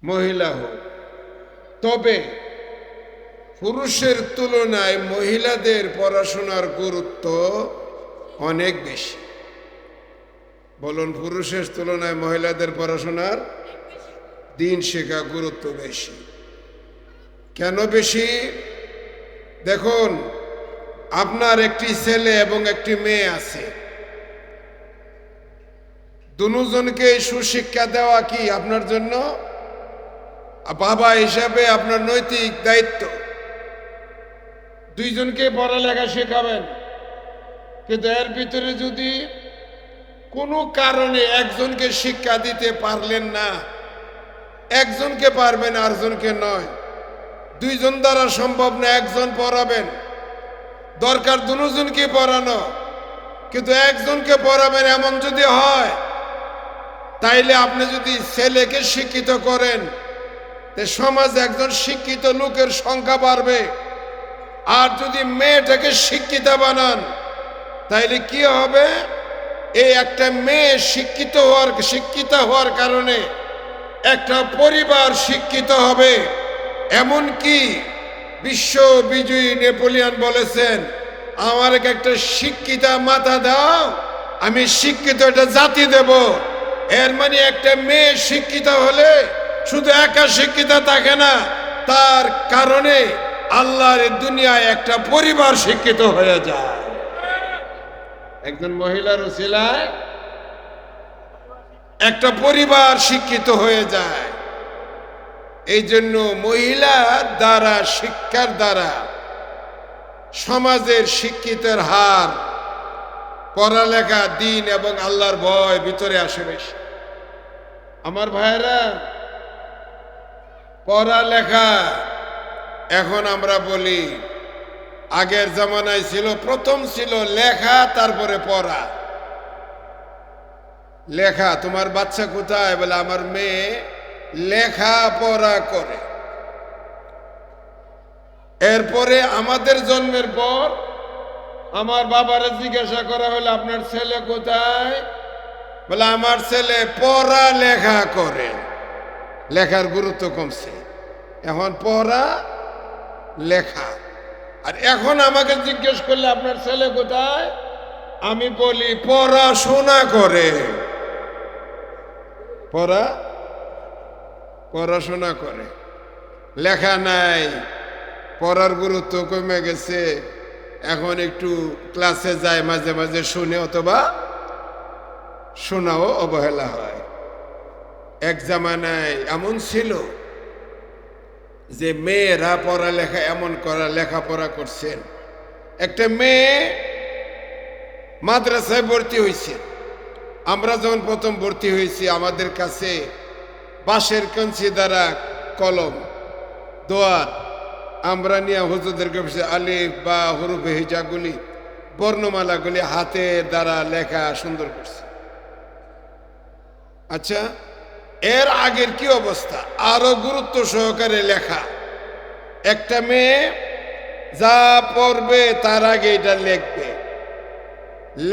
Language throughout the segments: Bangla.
মহিলা হোক, তবে পুরুষের তুলনায় মহিলাদের পড়াশোনার গুরুত্ব অনেক বেশি। বলুন, পুরুষের তুলনায় মহিলাদের পড়াশোনার দিন শেখা গুরুত্ব বেশি। কেন বেশি? দেখুন, আপনার একটি ছেলে এবং একটি মেয়ে আছে, দুজনকে সুশিক্ষা দেওয়া কি আপনার জন্য বাবা হিসাবে আপনার নৈতিক দায়িত্ব। দুইজনকে পড়ালেখা শেখাবেন, কিন্তু এর ভিতরে যদি কোনো কারণে একজনকে শিক্ষা দিতে পারলেন না, একজনকে পারবেন আরেকজনকে নয়, দুইজন দ্বারা সম্ভব না, একজন পড়াবেন, দরকার দুজনকে পড়ানো, কিন্তু একজনকে পড়াবেন এমন যদি হয়, তাইলে আপনি যদি ছেলেকে শিক্ষিত করেন, সমাজে একজন শিক্ষিত লোকের সংখ্যা বাড়বে। আর যদি মেয়েটাকে শিক্ষিত বানান, তাইলে কি হবে? এই একটা মেয়ে শিক্ষিত হওয়ার কারণে একটা পরিবার শিক্ষিত হবে। এমন কি বিশ্ব বিজয়ী নেপোলিয়ন বলেছেন, আমার একটা শিক্ষিত মাথা দাও, আমি শিক্ষিত একটা জাতি দেব। এর মানে একটা মেয়ে শিক্ষিত হলে শুধু একা শিক্ষিত থাকে না, তার কারণে আল্লাহর দুনিয়ায় একটা পরিবার শিক্ষিত হয়ে যায়। একজন মহিলার উসিলায় একটা পরিবার শিক্ষিত হয়ে যায়। এই জন্য মহিলার দ্বারা, শিক্ষার দ্বারা সমাজের শিক্ষিতের হার, পড়ালেখা, দিন এবং আল্লাহর ভয় ভিতরে আসে বেশি। আমার ভাইয়েরা, পড়ালেখা এখন আমরা বলি, আগের জামানায় ছিল, প্রথম ছিল লেখা, তারপরে পড়া। লেখা, তোমার বাচ্চা কোথায়? বলে আমার মেয়ে লেখা পড়া করে। এরপরে আমাদের জন্মের পর আমার বাবারে জিজ্ঞাসা করা হলো, আপনার ছেলে কোথায়? বলে আমার ছেলে পড়া লেখা করে। লেখার গুরুত্ব কমছে, এখন পড়া লেখা। আর এখন আমাকে জিজ্ঞেস করলে আপনার ছেলে কোথায়, আমি বলি পড়াশোনা করে। পড়াশোনা করে, লেখা নাই। পড়ার গুরুত্ব কমে গেছে। এখন একটু ক্লাসে যায়, মাঝে মাঝে শুনে, অথবা শোনাও অবহেলা হয়। এক জামানায় এমন ছিল যে মেয়েরা পড়ালেখা এমন লেখাপড়া করছেন। একটা মেয়ে মাদ্রাসায় ভর্তি হয়েছে। আমরা যখন প্রথম ভর্তি হয়েছি, আমাদের কাছে বাঁশের কঞ্চি দ্বারা কলম, দোয়াত আমরা নিয়ে হুজুরদেরকে আলিফ বা হরফে হিজাগুলি, বর্ণমালাগুলি হাতের দ্বারা লেখা সুন্দর করছে। আচ্ছা, এর আগের কি অবস্থা? আরো গুরুত্ব সহকারে লেখা। একটা মেয়ে যা পড়বে তার আগে এটা লিখবে।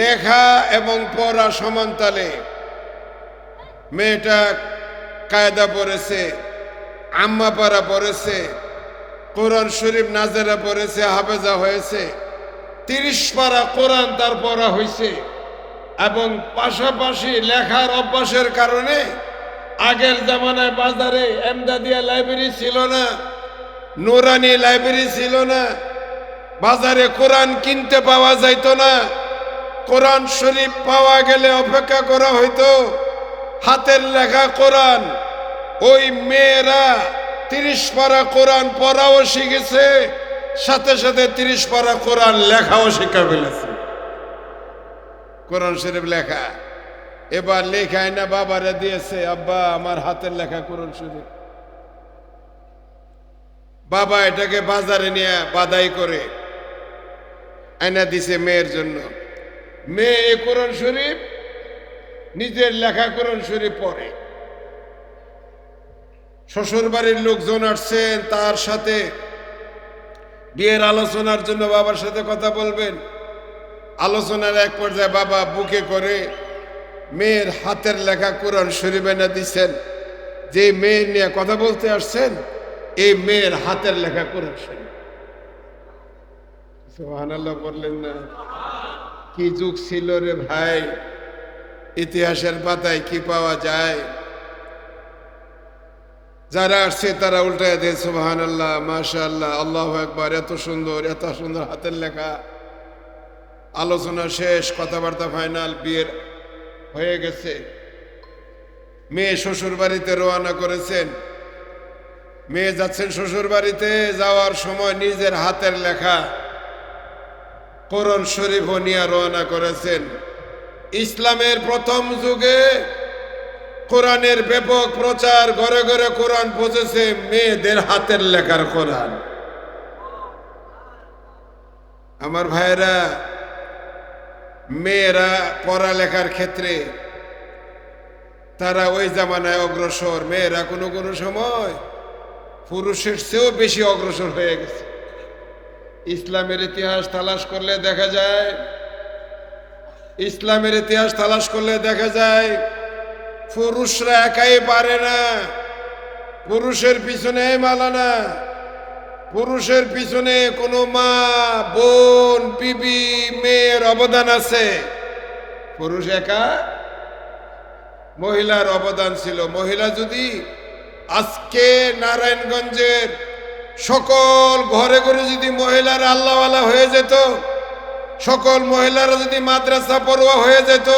লেখা এবং পড়া সমানতালে। মেয়েটা কায়দা পড়েছে, আম্মা পারা পড়েছে, কোরআন শরীফ নাজেরা পড়েছে, হাফেজা হয়েছে, 30 পারা কোরআন তার পড়া হয়েছে। এবং পাশাপাশি লেখার অভ্যাসের কারণে আগের জামানায় বাজারে এমদাদিয়া লাইব্রেরি ছিল না, নুরানি লাইব্রেরি ছিল না, বাজারে কোরআন কিনতে পাওয়া যাইত না। কোরআন শরীফ পাওয়া গেলে অপেক্ষা করা হইতো। হাতের লেখা কোরআন, ওই মেয়েরা 30 পারা কোরআন পড়াও শিখেছে, সাথে সাথে 30 পারা কোরআন লেখাও শিখা ফেলেছে। কোরআন শরীফ লেখা এবার লেখায় না বাবারে দিয়েছে, আব্বা আমার হাতের লেখা কোরআন শরীফ। বাবা এটাকে বাজারে নিয়ে বাদাই করে আয়না দিছে মেয়ের জন্য। মেয়ে এই কোরআন শরীফ, নিজের লেখা কোরআন শরীফ পড়ে। শ্বশুর বাড়ির লোকজন আসছেন, তার সাথে বিয়ের আলোচনার জন্য বাবার সাথে কথা বলবেন। আলোচনার এক পর্যায়ে বাবা বুকে করে মেয়ের হাতের লেখা কোরআন শরীফ এনে দিচ্ছেন। যে মেয়ে নিয়ে কথা বলতে আসছেন এই মেয়ের হাতের লেখা কোরআন শরীফ। সুবহানাল্লাহ বললেন না? কি যুগ ছিল রে ভাই! ইতিহাসের পাতায় কি পাওয়া যায়? যারা আসছে তারা উল্টায় দেয় সুবহানাল্লাহ, মাশাআল্লাহ, আল্লাহু আকবার। এত সুন্দর হাতের লেখা। আলোচনা শেষ, কথাবার্তা ফাইনাল, বিয়ের হয়ে গেছে। মেয়ে শ্বশুর বাড়িতে রওনা করেছেন। মেয়ে যাচ্ছেন শ্বশুর বাড়িতে, যাওয়ার সময় নিজের হাতের লেখা কোরআন শরীফ নিয়ে রওনা করেছেন। ইসলামের প্রথম যুগে কোরআনের ব্যাপক প্রচার, ঘরে ঘরে কোরআন পৌঁছেছে মেয়েদের হাতের লেখার কোরআন। আমার ভাইরা, মেয়েরা পড়ালেখার ক্ষেত্রে তারা ওই জামানায় অগ্রসর। মেয়েরা কোনো কোনো সময় পুরুষের চেয়েও বেশি অগ্রসর হয়ে গেছে। ইসলামের ইতিহাস তালাশ করলে দেখা যায়, ইসলামের ইতিহাস তালাশ করলে দেখা যায় পুরুষরা একাই পারে না। পুরুষের পিছনে মালা না, পুরুষের পিছনে কোনো মা, বোন, বিবি, মেয়ের অবদান আছে। পুরুষ একা, মহিলার অবদান ছিল। মহিলা যদি আজকে নারায়ণগঞ্জের সকল ঘরে ঘরে যদি মহিলারা আল্লাহওয়ালা হয়ে যেত, সকল মহিলারা যদি মাদ্রাসা পড়ুয়া হয়ে যেত,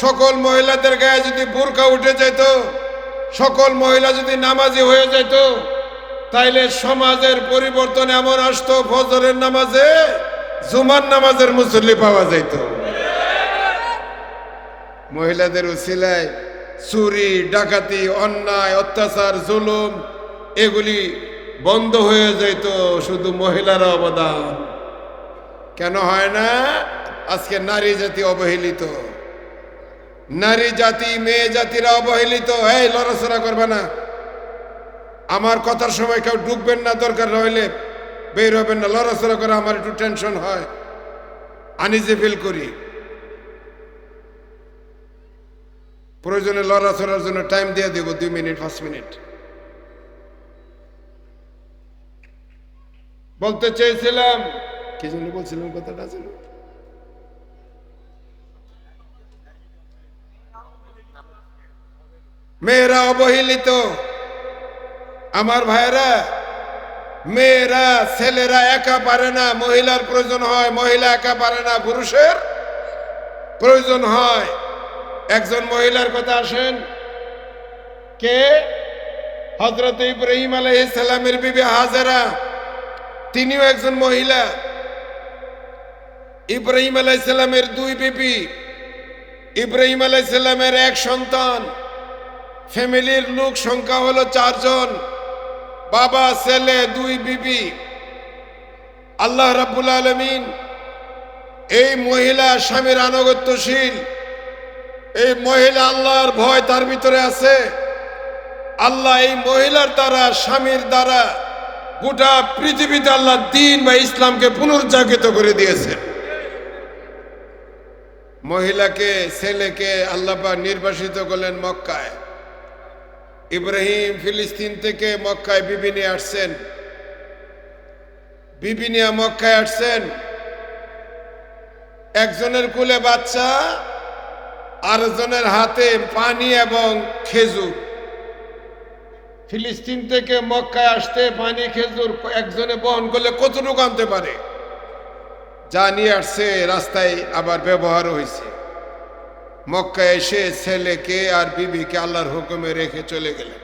সকল মহিলাদের গায়ে যদি বোরকা উঠে যেত, সকল মহিলা যদি নামাজি হয়ে যেত, তাইলে সমাজের পরিবর্তন এমন আসতো, ফজরের নামাজে জুমার নামাজের মুসল্লি পাওয়া যেত। মহিলাদের উসিলায় চুরি, ডাকাতি, অন্যায়, অত্যাচার, জুলুম এগুলি বন্ধ হয়ে যেত। শুধু মহিলার অবদান। কেন হয় না? আজকে নারী জাতি অবহেলিত, নারী জাতি, মেয়ে জাতিরা অবহেলিত। এই লড়াচড়া করবে না, আমার কথার সময় কেউ ঢুকবেন না, দরকার হইলে বের হবেন না। লড়াচড়া করে আমার একটু টেনশন হয়, আনইজি ফিল করি। প্রয়োজনে লড়াচড়ার জন্য টাইম দিয়ে দেব 2 মিনিট 5 মিনিট। বলতে চেয়েছিলাম, কি জন্য বলছিলাম কথাটা ছিল, মেয়েরা অবহেলিত। আমার ভাইরা, মেয়েরা, ছেলেরা একা পারে না, মহিলার প্রয়োজন হয়। মহিলা একা পারে না, পুরুষের প্রয়োজন হয়। একজন মহিলার কথা আসেন, কে? হযরত ইব্রাহিম আলাইহিস সালামের বিবি হাজেরা, তিনিও একজন মহিলা। ইব্রাহিম আলাইহিস সালামের 2 বিবি, ইব্রাহিম আলাইহিস সালামের 1 সন্তান। ফ্যামিলির লোক সংখ্যা হলো 4 জন, বাবা, ছেলে, 2 বিবি। আল্লাহ রাব্বুল আলামিন এই মহিলা স্বামীর আনুগত্যশীল, এই মহিলা আল্লাহর ভয় তার ভিতরে আছে। আল্লাহ এই মহিলার দ্বারা, স্বামীর দ্বারা গোটা পৃথিবীতে আল্লাহ দ্বীন বা ইসলামকে পুনর্জাগৃত করে দিয়েছেন। মহিলাকে, ছেলেকে আল্লাহ পাক নির্বাসিত করলেন মক্কায়। ইব্রাহিম ফিলিস্তিন থেকে মক্কায় বিবি নিয়ে আসছেন, বিবি নিয়ে মক্কায় আসছেন। একজনের কোলে বাচ্চা, আরেকজনের হাতে পানি এবং খেজুর। ফিলিস্তিন থেকে মক্কায় আসতে পানি, খেজুর একজনে বহন করলে কতটুকু আনতে পারে? যা নিয়ে আসছে রাস্তায় আবার ব্যবহার হয়েছে। মক্কায় এসে ছেলেকে আর বিবিকে আল্লাহর হুকুমে রেখে চলে গেলেন।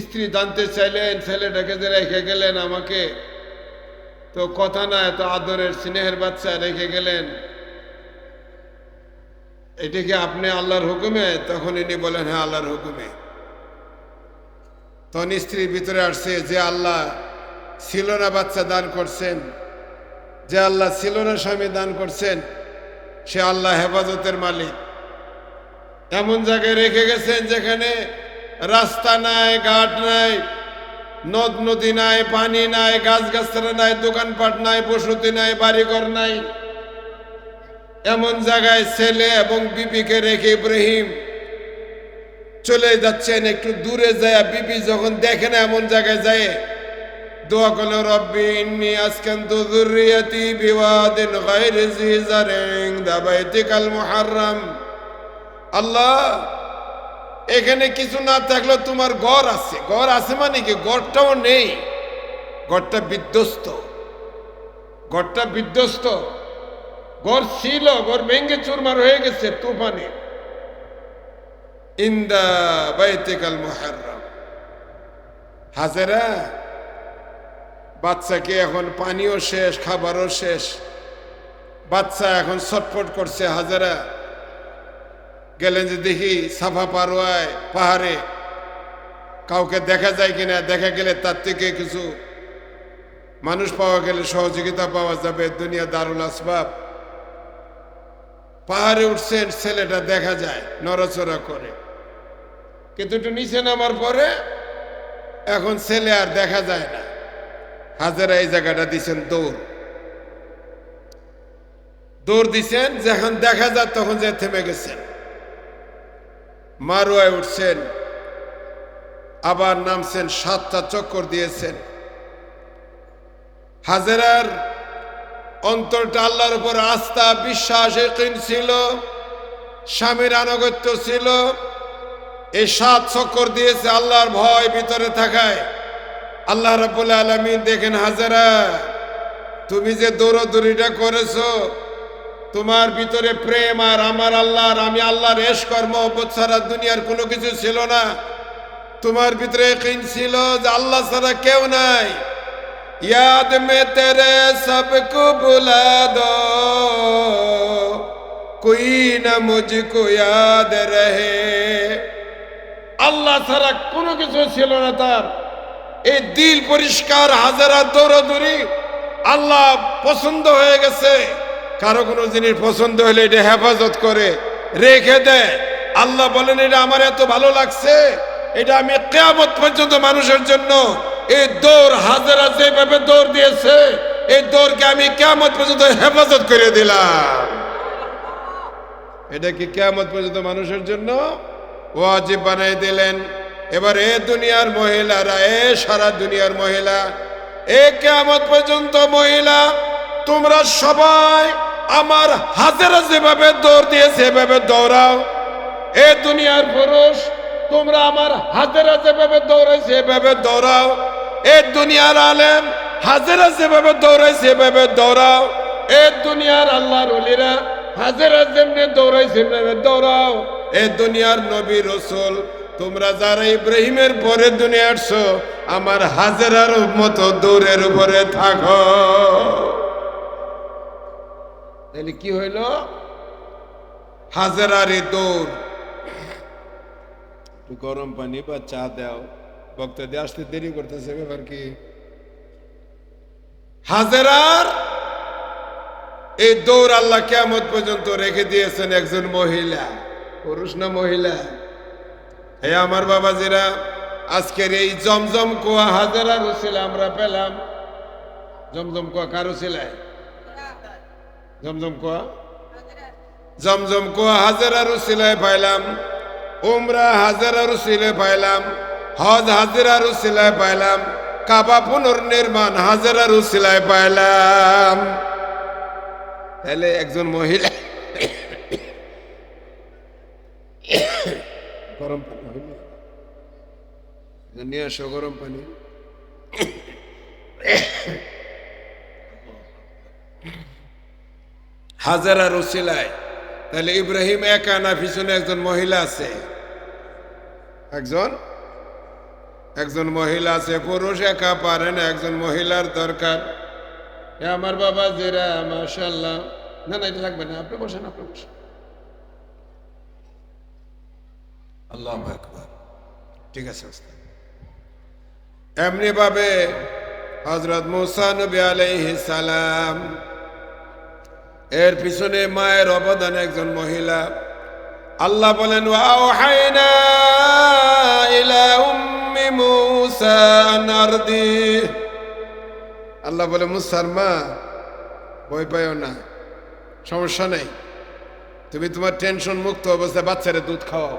স্ত্রী জানতে চাইলেন, ছেলেটাকে যে রেখে গেলেন আমাকে, তো কথা না, এত আদরের স্নেহের বাচ্চা রেখে গেলেন, এটা কি আপনি আল্লাহর হুকুমে? তখন ইনি বলেন, হ্যাঁ আল্লাহর হুকুমে। তখন স্ত্রীর ভিতরে আসছে, যে আল্লাহ ছিল না বাচ্চা দান করছেন, যে আল্লাহ ছিল না স্বামী দান করছেন, সে আল্লাহ হেফাজতের মালিক। এমন জায়গায় রেখে গেছেন যেখানে রাস্তা নাই, ঘাট নাই, নদ নদী নাই, পানি নাই, গাছগাছরা নাই, দোকানপাট নাই, বসতি নাই, বাড়িঘর নাই। এমন জায়গায় ছেলে এবং বিবিকে রেখে ইব্রাহিম চলে যাচ্ছেন, একটু দূরে যায় বিবি যখন দেখে না এমন জায়গায় যায়, দোয়া করল রব্বি ইন্নী আসকানতু যুররিয়াতি বিওয়াদিন গায়রি জি জারইন ইনদা বাইতিকাল মুহাররাম। আল্লাহ, এখানে কিছু না থাকলেও তোমার ঘর আছে। ঘর আছে মানে কি, ঘরটাও নেই, ঘরটা বিধ্বস্ত, ঘরটা বিধ্বস্ত। ঘর ছিল, ঘর ভেঙে চুরমার হয়ে গেছে তুফানে। ইনদা বাইতিকাল মুহাররাম। হাজেরা, বাচ্চাকে এখন পানিও শেষ, খাবারও শেষ, বাচ্চা এখন ছটফট করছে। হাজেরা গেলেন যে দেখি সাফা পারোয়ায় পাহাড়ে কাউকে দেখা যায় কিনা, দেখা গেলে তার থেকে কিছু মানুষ পাওয়া গেলে সহযোগিতা পাওয়া যাবে, দুনিয়া দারুল আসবাব। পাহাড়ে উঠছেন, ছেলেটা দেখা যায় নড়াচড়া করে, কিন্তু একটু নিচে নামার পরে এখন ছেলে আর দেখা যায় না। হাজেরা এই জায়গাটা দিচ্ছেন দৌড়, দৌড় দিচ্ছেন, যখন দেখা যায় তখন যে থেমে গেছেন। মারোয়ায় উঠছেন, আবার নামছেন, 7টা চক্কর দিয়েছেন। হাজেরার অন্তরটা আল্লাহর উপর আস্থা, বিশ্বাস, ইয়াকিন ছিল, স্বামীর আনুগত্য ছিল। এই 7 চক্কর দিয়েছে আল্লাহর ভয় ভিতরে থাকায়। আল্লাহ রাব্বুল আলামিন দেখেন, হাজেরা তুমি যে দৌড়দৌড়িটা করেছো, তোমার ভিতরে প্রেম আর আমার আল্লাহর, আমি আল্লাহর ইশক আর মহব্বত ছাড়া দুনিয়ার কোনো কিছু ছিল না। তোমার ভিতরে ইয়াকিন ছিল যে আল্লাহ ছাড়া কেউ নাই। याद में तेरे सबको बुला दो, कोई न मुझको याद रहे। আল্লাহ ছাড়া কোনো কিছু ছিল না তার। এই দিল পরিষ্কার, হাজারা দৌড়াদৌড়ি, আল্লাহ পছন্দ হয়ে গেছে। কারো কোনো জিনিস পছন্দ হলে এটা হেফাজত করে রেখে দেয়। আল্লাহ বলেন, এটা আমার এত ভালো লাগছে, এটা আমি কিয়ামত পর্যন্ত মানুষের জন্য এই দৌড়, হাজেরা যেভাবে দৌড় দিয়েছে, এই দৌড়কে আমি কিয়ামত পর্যন্ত হেফাজত করে দিলাম। এটা কি কিয়ামত পর্যন্ত মানুষের জন্য ওয়াজিব বানাই দিলেন। এবার এ দুনিয়ার মহিলারা, এ সারা দুনিয়ার মহিলা, এ কিয়ামত পর্যন্ত মহিলা, তোমরা সবাই আমার হাজেরা যেভাবে দৌড় দিয়েছে এভাবে দৌড়াও। এ দুনিয়ার পুরুষ, তোমরা আমার হাজেরা যেভাবে দৌড়াইছে এভাবে দৌড়াও। এ দুনিয়ার আলেম, হাজেরা যেভাবে দৌড়াইছে এভাবে দৌড়াও। এ দুনিয়ার আল্লাহর ওলিরা, হাজেরা যেমনি দৌড়াইছে এভাবে দৌড়াও। এ দুনিয়ার নবী রাসূল, তোমরা যারা ইব্রাহিমের পরে দুনিয়া আসছো, আমার হাজেরার মতো দৌড়ের উপরে থাকো। তাহলে কি হইল? হাজেরার এই দৌড়। গরম পানি বা চা দাও, বক্তাদের আসতে দেরি করতেছে, ব্যাপার কি? হাজেরার এই দৌড় আল্লাহ কিয়ামত পর্যন্ত রেখে দিয়েছেন একজন মহিলা, পুরুষ না মহিলা। হে আমার বাবাজিরা, আজকের এই জমজম কুয়া হাজেরার উসিলা আমরা পেলাম। জমজম কুয়া কার উসিলায়? জমজম কুয়া, জমজম কুয়া হাজেরার উসিলায় পাইলাম। উমরা হাজেরার উসিলায় পাইলাম। হজ হাজেরার উসিলায় পাইলাম। কাবা পুনর্নির্মাণ হাজেরার উসিলায় পাইলাম। তাহলে একজন মহিলা, গরম পানি হইল, নিয়ে আসো গরম পানি। হাজেরার উসিলায়, তাহলে ইব্রাহিম একা না, পিছনে একজন মহিলা আছে? একজন মহিলা আছে। পুরুষ একা পারে না, একজন মহিলার দরকার। আমার বাবা যেরা, মাশাআল্লাহ। না না, এটা লাগবে না, আপনি বসেন, আপনি বসেন। আল্লাহু আকবার। ঠিক আছে, এমনি ভাবে হযরত মুসা নবী আলাইহিস সালাম, এর পিছনে মায়ের অবদান একজন মহিলা। আল্লাহ বলেন, ওয়াহাইনা ইলা উম্মি মুসা আন আরদি। আল্লাহ বলে, মুসার মা, ভয় পাইও না, সমস্যা নেই, তুমি তোমার টেনশন মুক্ত অবস্থায় বাচ্চারে দুধ খাওয়াও।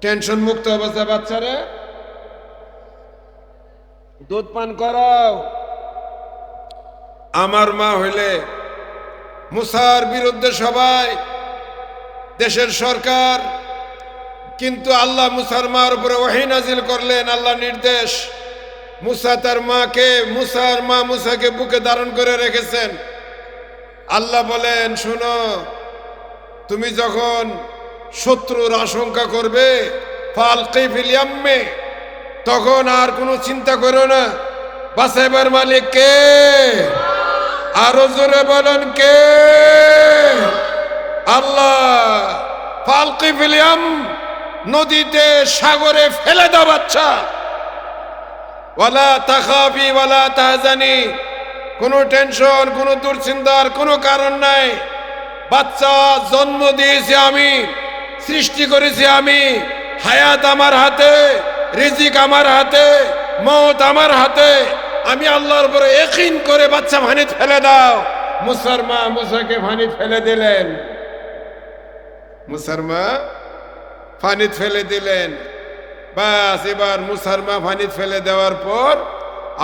টেনশন মুক্ত অবস্থায় বাচ্চারা দুধ পান করাও। আমার মা হইলে মুসার বিরুদ্ধে সবাই, দেশের সরকার, কিন্তু আল্লাহ মুসার মার উপরে ওহী নাজিল করলেন, আল্লাহ নির্দেশ। মুসা তার মাকে, মুসার মা মুসাকে বুকে ধারণ করে রেখেছেন। আল্লাহ বলেন, শোনো, তুমি যখন শত্রুর আশঙ্কা করবে ফালকি ফিল ইয়াম্মে, তখন আর কোনো চিন্তা করো না। বাঁচাইবার মালিক কে? আরো জোরে বলেন কে? আল্লাহ। ফালকি ফিল ইয়াম, নদীতে সাগরে ফেলে দাও বাচ্চা। ওয়ালা তাখাফি ওয়ালা তাহজানি, কোনো টেনশন, কোনো দুশ্চিন্তার কোনো কারণ নাই। বাচ্চা জন্ম দিয়েছি আমি, সৃষ্টি করেছি আমি, হায়াত আমার হাতে, রিজিক আমার হাতে, মওত আমার হাতে। আমি আল্লাহর উপরে ইয়াকিন করে বাচ্চা পানিতে ফেলে দাও। মুসার মা মুসাকে পানিতে ফেলে দিলেন। মুসার মা পানিতে ফেলে দিলেন। বাস, এবার মুসার মা পানিতে ফেলে দেওয়ার পর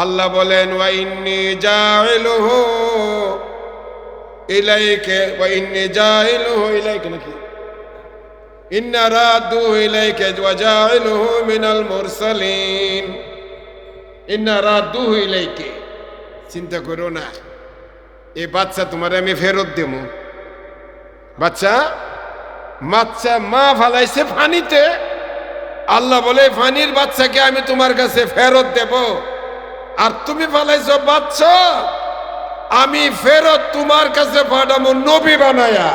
আল্লাহ বলেন, ওয়া ইন্নী জাইলুহু ইলাইকা, ওয়া ইন্নী জাইলুহু ইলাইকা, নাকি ইন্না রাদ্দুহু ইলাইকা ওয়া জাইলুহু মিনাল মুরসালিন। ইন্না রাদ্দুহু ইলাইকা, চিন্তা করো না, এই বাচ্চা তোমার আমি ফেরত দেব। বাচ্চা মা ফালাইছে পানিতে, আল্লাহ বলে পানির বাচ্চাকে আমি তোমার কাছে ফেরত দেব। আর তুমি ফালাইছো বাচ্চা, আমি ফেরত তোমার কাছে পাঠাবো নবী বানায়া।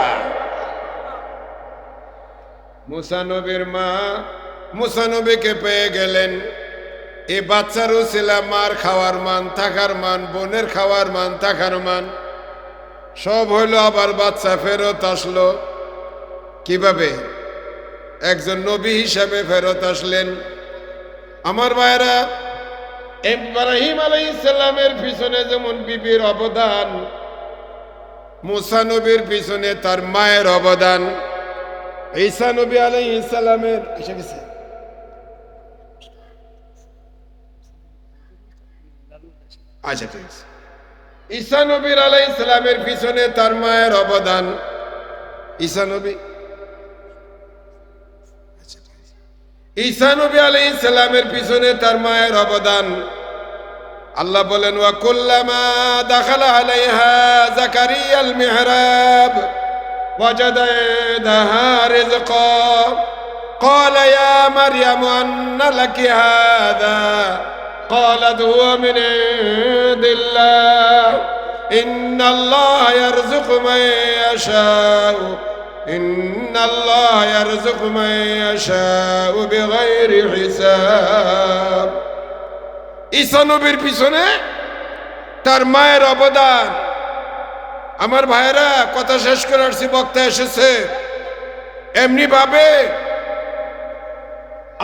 মুসা নবীর মা মুসা নবীকে পেয়ে গেলেন। এই বাচ্চারও ছিল মার খাওয়ার মান, থাকার মান, বোনের খাওয়ার মান, থাকার মান সব হইল। আবার বাচ্চা ফেরত আসলো কিভাবে? একজন নবী হিসাবে ফেরত আসলেন। আমার ভাইরা, ইব্রাহিম আলাইহিস সালামের পিছনে যেমন বিবির অবদান, মুসা নবীর পিছনে তার মায়ের অবদান। ঈসা নবী আলাইহিস সালামের এসে গেছে, আচ্ছা ঠিক আছে। ঈসা নবীর আলাইহিস সালামের পিছনে তার মায়ের অবদান। ঈসা নবী আলাইহিস সালামের পিছনে তার মায়ের অবদান। আল্লাহ বলেন, ওয়া কুল্লামা দাখালা আলাইহা যাকারিয়াল মিহরাব ওয়াজাদা ইনদাহা রিজকা ক্বালা ইয়া মারইয়াম আন্না লাকি হাযা ক্বালাত হুয়া মিন ইনদিল্লাহ ইন্নাল্লাহা ইয়ারযুকু মান ইয়াশাউ ইন্নাল্লাহা ইয়ারযুকু মান ইয়াশাউ বিগাইরি হিসাব। ঈসা নবীর পিছনে তার মায়ের অবদান। আমার ভাইরা, কথা শেষ করে আসছি, বক্তা এসেছে। এমনি ভাবে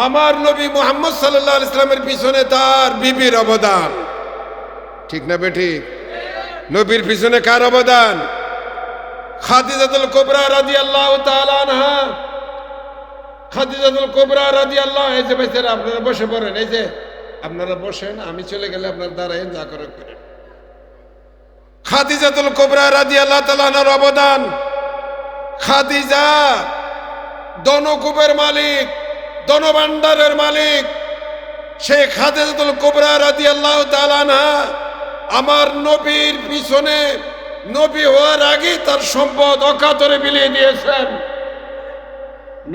আমার নবী মুহাম্মদ সাল্লাল্লাহু আলাইহি ওয়াসাল্লামের পিছনে তার বিবির অবদান। ঠিক না বেঠিক? নবীর পিছনে কার অবদান? খাদিজাতুল কুবরা রাদিয়াল্লাহু তাআলা আনহা। খাদিজাতুল কুবরা রাদিয়াল্লাহু, এই যে বেচারা, আপনারা বসে পড়েন, এই যে আপনারা বসেন, আমি চলে গেলে আপনারা দাঁড়ায়েন, যা করে করেন। খাদিজাতুল কুবরা রাদিয়াল্লাহু তাআলা আনহার অবদান। খাদিজা ধনকুবের মালিক, ধনভাণ্ডারের মালিক। সেই খাদিজাতুল কুবরা রাদিয়াল্লাহু তাআলা আনহা আমার নবীর পিছনে, নবী হওয়ার আগে তার সম্পদ অকাতরে বিলিয়ে দিয়েছেন।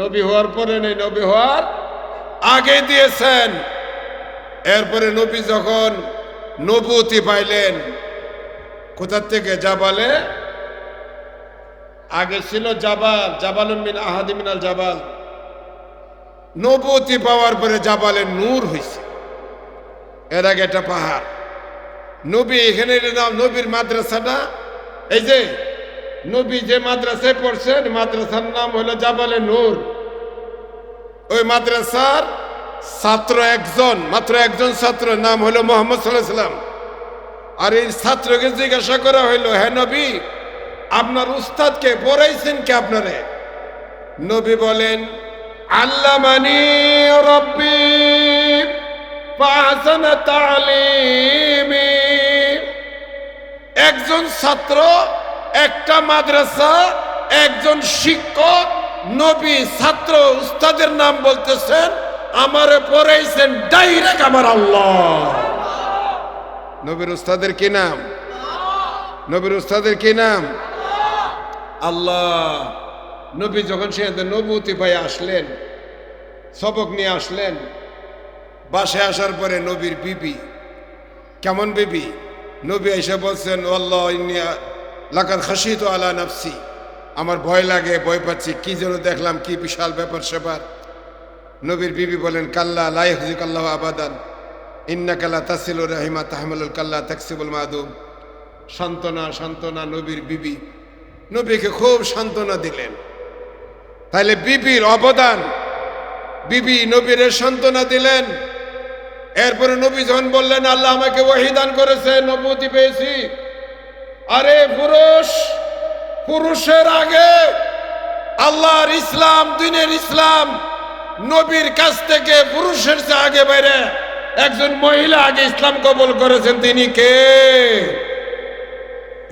নবী হওয়ার পরে নেই, নবী হওয়ার আগে দিয়েছেন। এরপরে নবী যখন নবুয়তি পাইলেন, কোথা থেকে? জাবালে, আগে ছিল জাবাল, জাবালুম মিন আহাদি মিনাল জাবাল। নবুয়তি পাওয়ার পরে জাবালে নূর হয়েছে। এর আগে একটা পাহাড়। নবী এখানে নাম, নবীর মাদ্রাসাটা, এই যে নবী যে মাদ্রাসায় পড়ছেন, মাদ্রাসার নাম হলো জাবালে নূর। ওই মাদ্রাসার ছাত্র একজন, মাত্র একজন ছাত্র, নাম হলো মুহাম্মদ সাল্লাল্লাহু আলাইহি ওয়াসাল্লাম। আর এই ছাত্রকে জিজ্ঞাসা করা হইলো, হে নবী, আপনার উস্তাদকে পড়াইছেন কে আপনারে? নবী বলেন, আল্লামানি রব্বি ফাহসানা তালিমি। একজন ছাত্র, একটা মাদ্রাসা, একজন শিক্ষক, নবী, ছাত্র, উস্তাদের নাম বলতেছেন, আমারে পড়াইছেন ডাইরেক্ট আমার আল্লাহ। নবীর উস্তাদের কি নাম? নবীর উস্তাদের কি নাম? আল্লাহ। নবী যখন সে নবুতি পাই আসলেন, সবক নিয়ে আসলেন, বাসায় আসার পরে নবীর বিবি, কেমন বিবি? নবী এসে বলছেন, আল্লাহ ইন্নী লাকাদ খাশিতু আলা নাফসি, আমার ভয় লাগে, ভয় পাচ্ছি, কি যেন দেখলাম, কি বিশাল ব্যাপার স্যাপার। নবীর বিবি বলেন, কাল্লা লা ইয়াখজিকাল্লাহু আবাদান ইন্নাকা লা তাসিলুর রাহিমা তাহমিলুল কাল্লা তাকসিবুল মাদুম। সান্ত্বনা, সান্ত্বনা। নবীর বিবি নবীকে খুব সান্ত্বনা দিলেন। তাহলে বিবির অবদান, বিবি নবীর সান্ত্বনা দিলেন। এরপরে নবী যখন বললেন, আল্লাহ আমাকে ওহী দান করেছে, নবুয়তি পেয়েছি। আরে পুরুষ, পুরুষের আগে আল্লাহর ইসলাম, দ্বীনের ইসলাম, নবীর কাছ থেকে পুরুষের চেয়ে আগে বাইরে একজন মহিলা আগে ইসলাম কবুল করেছেন। তিনি কে?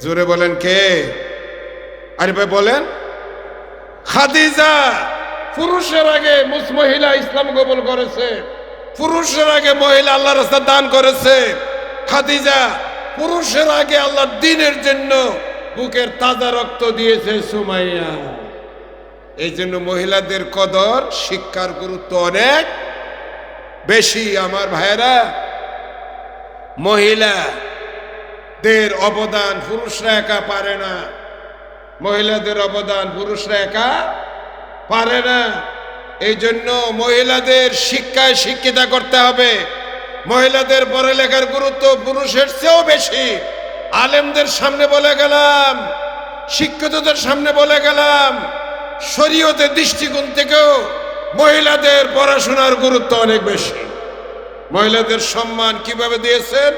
জোরে বলেন কে? আরে ভাই বলেন। খাদিজা পুরুষের আগে মহিলা ইসলাম কবুল করেছে। পুরুষের আগে মহিলা আল্লাহর রাস্তা দান করেছে। খাদিজা পুরুষের আগে আল্লাহর দ্বীনের জন্য বুকের তাজা রক্ত দিয়েছে সুমাইয়া। এই জন্য মহিলাদের কদর, শিক্ষার গুরুত্ব অনেক বেশি। আমার ভাইয়েরা, মহিলাদের অবদান পুরুষরা একা পারে না। মহিলাদের অবদান পুরুষরা একা পারে না। এই জন্য মহিলাদের শিক্ষায় শিক্ষিতা করতে হবে। মহিলাদের পড়ালেখার গুরুত্ব পুরুষের চেয়েও বেশি। আলেমদের সামনে বলে গেলাম, শিক্ষিতদের সামনে বলে গেলাম, শরীয়তের দৃষ্টিকোণ থেকেও মহিলাদের পড়াশোনার গুরুত্ব অনেক বেশি। মহিলাদের সম্মান কিভাবে দিয়েছেন?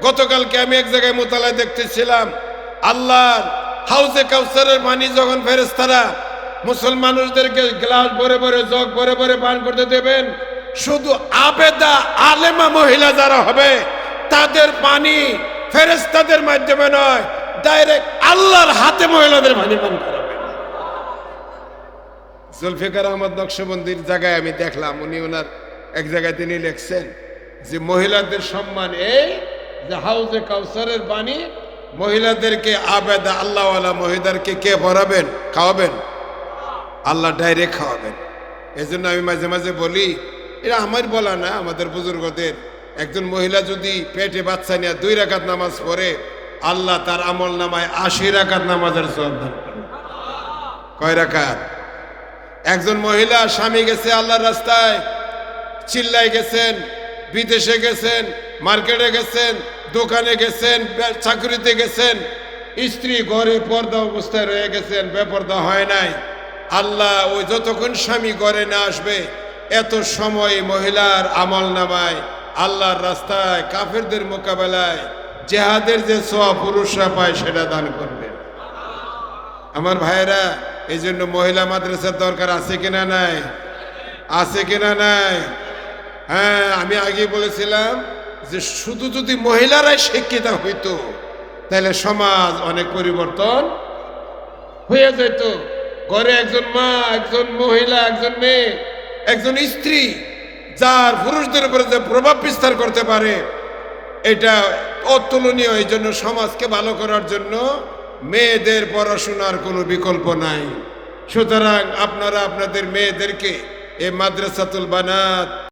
গতকালকে আমি এক জায়গায় মোতালায় দেখতেছিলাম, আল্লাহর হাউজে কাউসারের পানি যখন ফেরেশতারা মুসলমান মানুষদেরকে গ্লাস ভরে ভরে, জগ ভরে ভরে পান করতে দেবেন, শুধু আবেদা আলেমা মহিলা যারা হবে তাদের পানি ফেরেশতাদের মাধ্যমে নয়, ডাইরেক্ট আল্লাহর হাতে মহিলাদের পানি পান করাবে। জুলফিকার আহমদ নকশবন্দির জায়গায় আমি দেখলাম, উনি ওনার এক জায়গায় তিনি লিখছেন যে মহিলাদের সম্মান এই যে হাউজে কাউসারের পানি মহিলাদেরকে আবেদা আল্লাহওয়ালা মহিলাদেরকে কে ভরাবেন, খাওয়াবেন? আল্লাহ ডাইরেক্ট খাওয়াবেন। এই জন্য আমি মাঝে মাঝে বলি, এটা আমার বলা না, আমাদের বুজুর্গদের, একজন মহিলা যদি পেটে বাচ্চা নিয়ে 2 রাকাত নামাজ পড়ে, আল্লাহ তার আমল নামায় 80 রাকাত নামাজের সওয়াব দান করেন। কয় রাকাত? একজন মহিলা স্বামী গেছে আল্লাহর রাস্তায়, চিল্লাই গেছেন, বিদেশে গেছেন, মার্কেটে গেছেন, দোকানে গেছেন, চাকরিতে গেছেন, স্ত্রী ঘরে পর্দা অবস্থায় রয়ে গেছেন, বেপর্দা হয় নাই। আল্লাহ ওই যতক্ষণ স্বামী ঘরে না আসবে এত সময় মহিলার আমল নামায় আল্লাহর রাস্তায় কাফেরদের মোকাবেলায় জেহাদের যে সওয়াব পুরুষরা পায় সেটা দান করবেন। আমার ভাইয়েরা, এই জন্য মহিলা মাদ্রাসার দরকার আছে কিনা নাই? আছে কিনা নাই? হ্যাঁ, আমি আগে বলেছিলাম যে শুধু যদি মহিলারাই শিক্ষিত হইতো তাহলে সমাজ অনেক পরিবর্তন হয়ে যেত। ঘরে একজন মা, একজন মহিলা, একজন মেয়ে, একজন স্ত্রী যার পুরুষদের উপরে যে প্রভাব বিস্তার করতে পারে, এটা অতুলনীয়। এই জন্য সমাজকে ভালো করার জন্য মেয়েদের পড়াশোনার কোনো বিকল্প নাই। সুতরাং আপনারা আপনাদের মেয়েদেরকে এই মাদ্রাসাতুল বানাত